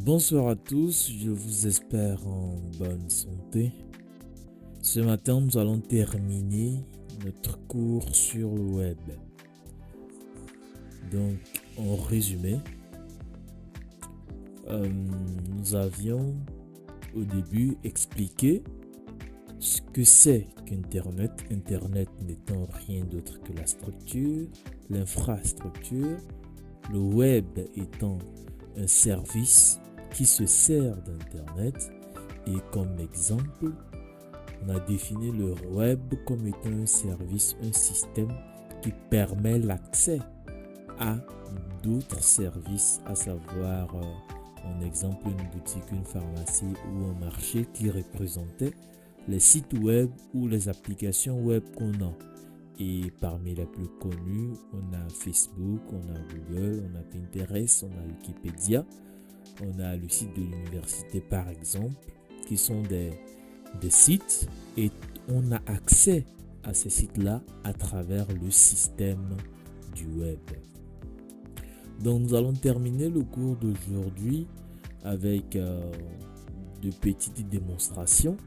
Bonsoir à tous, je vous espère en bonne santé. Ce matin, nous allons terminer notre cours sur le web. Donc, en résumé, nous avions au début expliqué ce que c'est qu'Internet. Internet n'étant rien d'autre que la structure, l'infrastructure, le web étant un service qui se sert d'Internet. Et comme exemple, on a défini le web comme étant un service, un système qui permet l'accès à d'autres services, à savoir, en exemple, une boutique, une pharmacie ou un marché qui représentait les sites web ou les applications web qu'on a. Et parmi les plus connus, on a Facebook, on a Google, on a Pinterest, on a Wikipédia, on a le site de l'université par exemple, qui sont des sites, et on a accès à ces sites-là à travers le système du web. Donc nous allons terminer le cours d'aujourd'hui avec de petites démonstrations.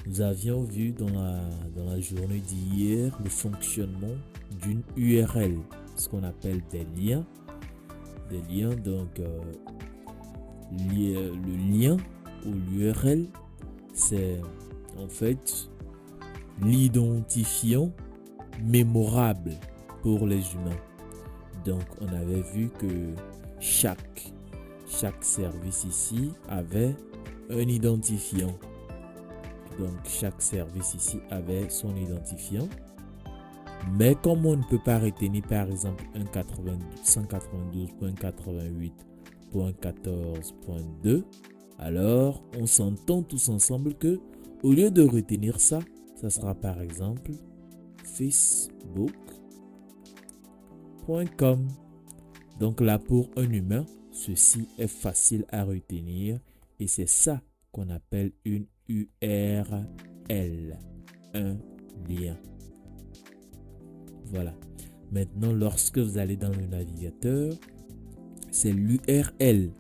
Nous avions vu dans la journée d'hier le fonctionnement d'une URL, ce qu'on appelle des liens. Des liens, donc le lien ou l'URL, c'est en fait l'identifiant mémorable pour les humains. Donc on avait vu que chaque service ici avait un identifiant. Donc chaque service ici avait son identifiant. Mais comme on ne peut pas retenir par exemple 192.88.14.2, alors on s'entend tous ensemble que au lieu de retenir ça, ça sera par exemple facebook.com. Donc là, pour un humain, ceci est facile à retenir et c'est ça qu'on appelle une URL, un lien. Voilà. Maintenant, lorsque vous allez dans le navigateur, c'est l'URL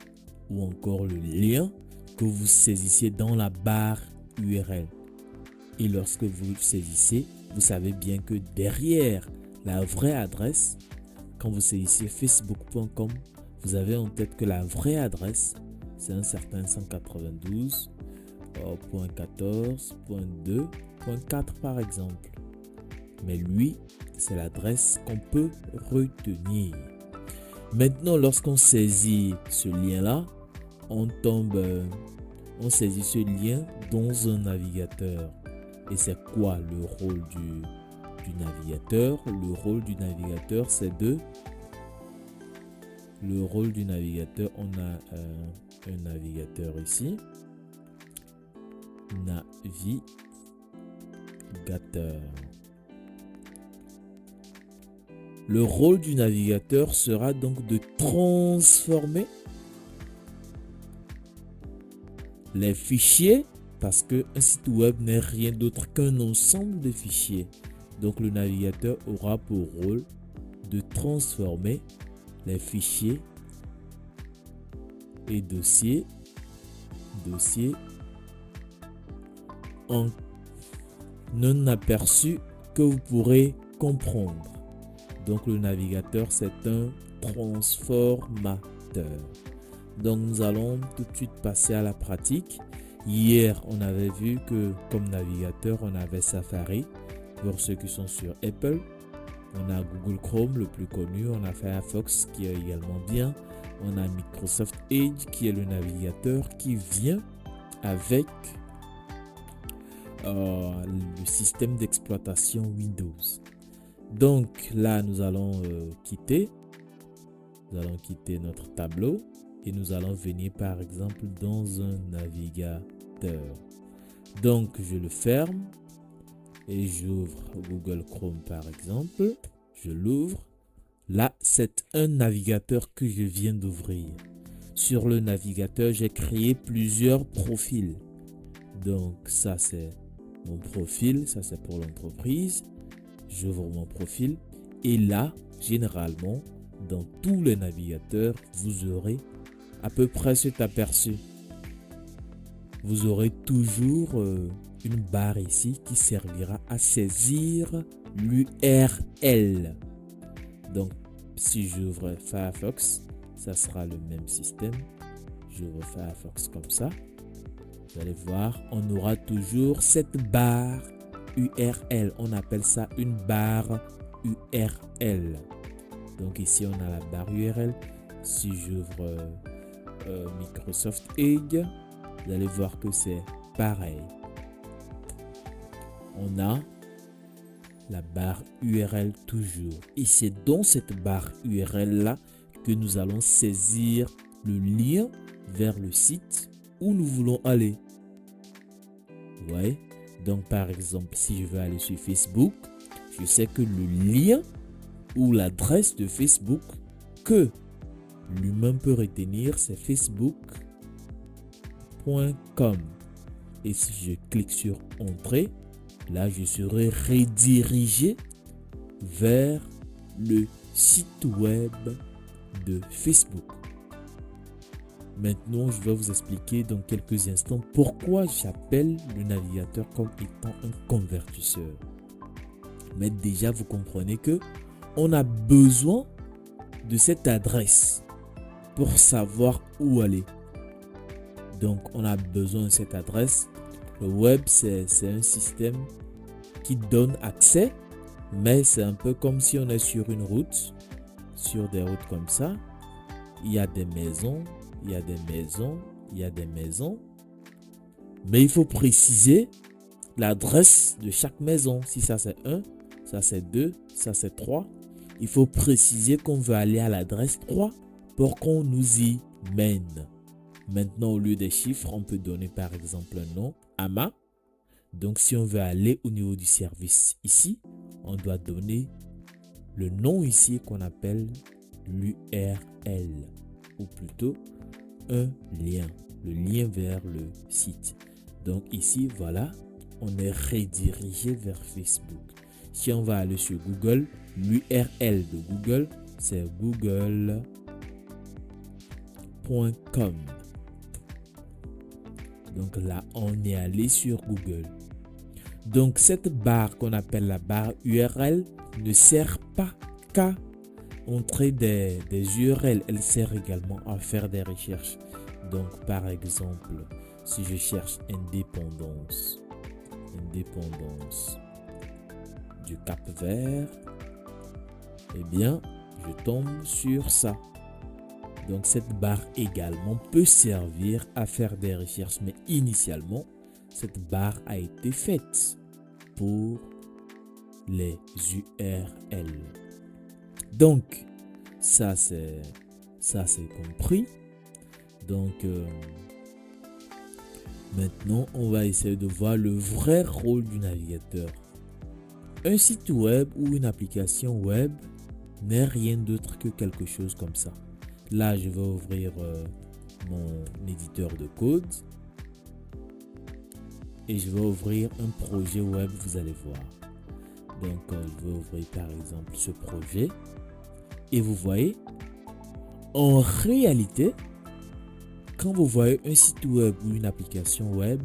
ou encore le lien que vous saisissez dans la barre URL. Et lorsque vous le saisissez, vous savez bien que derrière la vraie adresse, quand vous saisissez facebook.com, vous avez en tête que la vraie adresse, c'est un certain 192.14.2.4 par exemple. Mais lui, c'est l'adresse qu'on peut retenir. Maintenant, lorsqu'on saisit ce lien-là, on saisit ce lien dans un navigateur. Et c'est quoi le rôle du navigateur? Le rôle du navigateur, c'est le rôle du navigateur, on a un navigateur ici. Navigateur. Le rôle du navigateur sera donc de transformer les fichiers, parce qu'un site web n'est rien d'autre qu'un ensemble de fichiers. Donc le navigateur aura pour rôle de transformer les fichiers et dossiers en un aperçu que vous pourrez comprendre. Donc le navigateur, c'est un transformateur. Donc nous allons tout de suite passer à la pratique. Hier, on avait vu que comme navigateur, on avait Safari pour ceux qui sont sur Apple. On a Google Chrome, le plus connu. On a Firefox qui est également bien. On a Microsoft Edge qui est le navigateur qui vient avec le système d'exploitation Windows. Donc là, nous allons quitter notre tableau et nous allons venir par exemple dans un navigateur. Donc je le ferme et j'ouvre Google Chrome par exemple. Je l'ouvre. Là, c'est un navigateur que je viens d'ouvrir. Sur le navigateur, j'ai créé plusieurs profils. Donc ça, c'est mon profil. Ça, c'est pour l'entreprise. J'ouvre mon profil et là, généralement, dans tous les navigateurs, vous aurez à peu près cet aperçu, vous aurez toujours une barre ici qui servira à saisir l'URL. Donc, si j'ouvre Firefox, ça sera le même système. J'ouvre Firefox comme ça. Vous allez voir, on aura toujours cette barre URL. On appelle ça une barre URL. Donc ici, on a la barre URL. Si j'ouvre Microsoft Edge, vous allez voir que c'est pareil. On a la barre URL toujours. Et c'est dans cette barre URL là que nous allons saisir le lien vers le site où nous voulons aller. Vous voyez? Donc par exemple, si je veux aller sur Facebook, je sais que le lien ou l'adresse de Facebook que l'humain peut retenir, c'est facebook.com. Et si je clique sur Entrée, là je serai redirigé vers le site web de Facebook. Maintenant, je vais vous expliquer dans quelques instants pourquoi j'appelle le navigateur comme étant un convertisseur. Mais déjà, vous comprenez que on a besoin de cette adresse pour savoir où aller. Donc, on a besoin de cette adresse. Le web, c'est un système qui donne accès, mais c'est un peu comme si on est sur une route, sur des routes comme ça. Il y a des maisons, il y a des maisons, il y a des maisons. Mais il faut préciser l'adresse de chaque maison. Si ça c'est 1, ça c'est 2, ça c'est 3. Il faut préciser qu'on veut aller à l'adresse 3 pour qu'on nous y mène. Maintenant, au lieu des chiffres, on peut donner par exemple un nom, AMA. Donc, si on veut aller au niveau du service ici, on doit donner le nom ici qu'on appelle l'URL, ou plutôt un lien, le lien vers le site. Donc ici, voilà, on est redirigé vers Facebook. Si on va aller sur Google, l'URL de Google, c'est google.com. Donc là, on est allé sur Google. Donc cette barre qu'on appelle la barre URL ne sert pas qu'à entrer des URL. Elle sert également à faire des recherches. Donc par exemple, si je cherche indépendance du Cap-Vert, eh bien, je tombe sur ça. Donc cette barre également peut servir à faire des recherches, mais initialement, cette barre a été faite pour les URL. Donc, ça c'est compris. Donc, maintenant, on va essayer de voir le vrai rôle du navigateur. Un site web ou une application web n'est rien d'autre que quelque chose comme ça. Là, je vais ouvrir mon éditeur de code et je vais ouvrir un projet web, vous allez voir. Donc, je vais ouvrir par exemple ce projet et vous voyez, en réalité, quand vous voyez un site web ou une application web,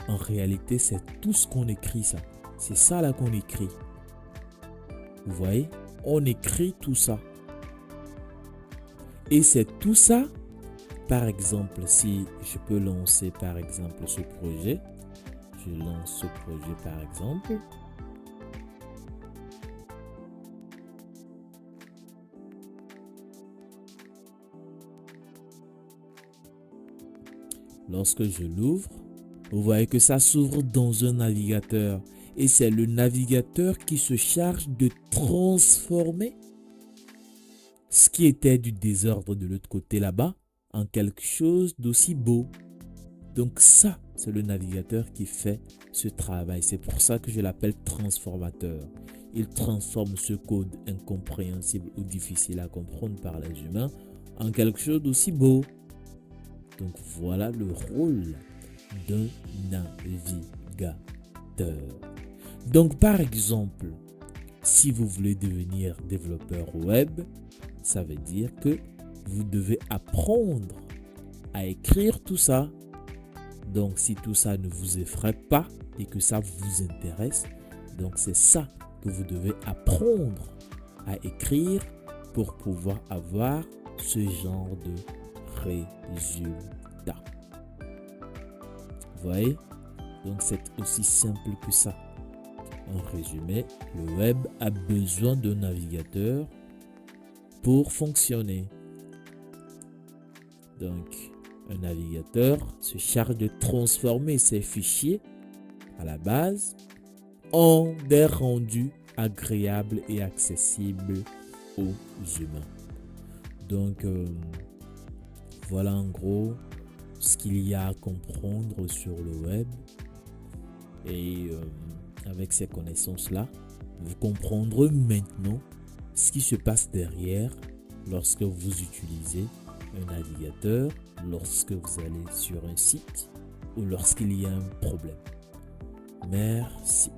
en réalité, c'est tout ce qu'on écrit ça. C'est ça là qu'on écrit. Vous voyez, on écrit tout ça. Et c'est tout ça, par exemple, si je peux lancer par exemple ce projet, je lance ce projet par exemple. Lorsque je l'ouvre, vous voyez que ça s'ouvre dans un navigateur. Et c'est le navigateur qui se charge de transformer ce qui était du désordre de l'autre côté là-bas en quelque chose d'aussi beau. Donc ça, c'est le navigateur qui fait ce travail. C'est pour ça que je l'appelle transformateur. Il transforme ce code incompréhensible ou difficile à comprendre par les humains en quelque chose d'aussi beau. Donc voilà le rôle d'un navigateur. Donc par exemple, si vous voulez devenir développeur web, ça veut dire que vous devez apprendre à écrire tout ça. Donc, si tout ça ne vous effraie pas et que ça vous intéresse, donc c'est ça que vous devez apprendre à écrire pour pouvoir avoir ce genre de résultat. Vous voyez? Donc, c'est aussi simple que ça. En résumé, le web a besoin d'un navigateur pour fonctionner. Donc, un navigateur se charge de transformer ces fichiers à la base en des rendus agréables et accessibles aux humains. Donc, voilà en gros ce qu'il y a à comprendre sur le web. Et avec ces connaissances-là, vous comprendrez maintenant ce qui se passe derrière lorsque vous utilisez un navigateur, lorsque vous allez sur un site ou lorsqu'il y a un problème. Merci.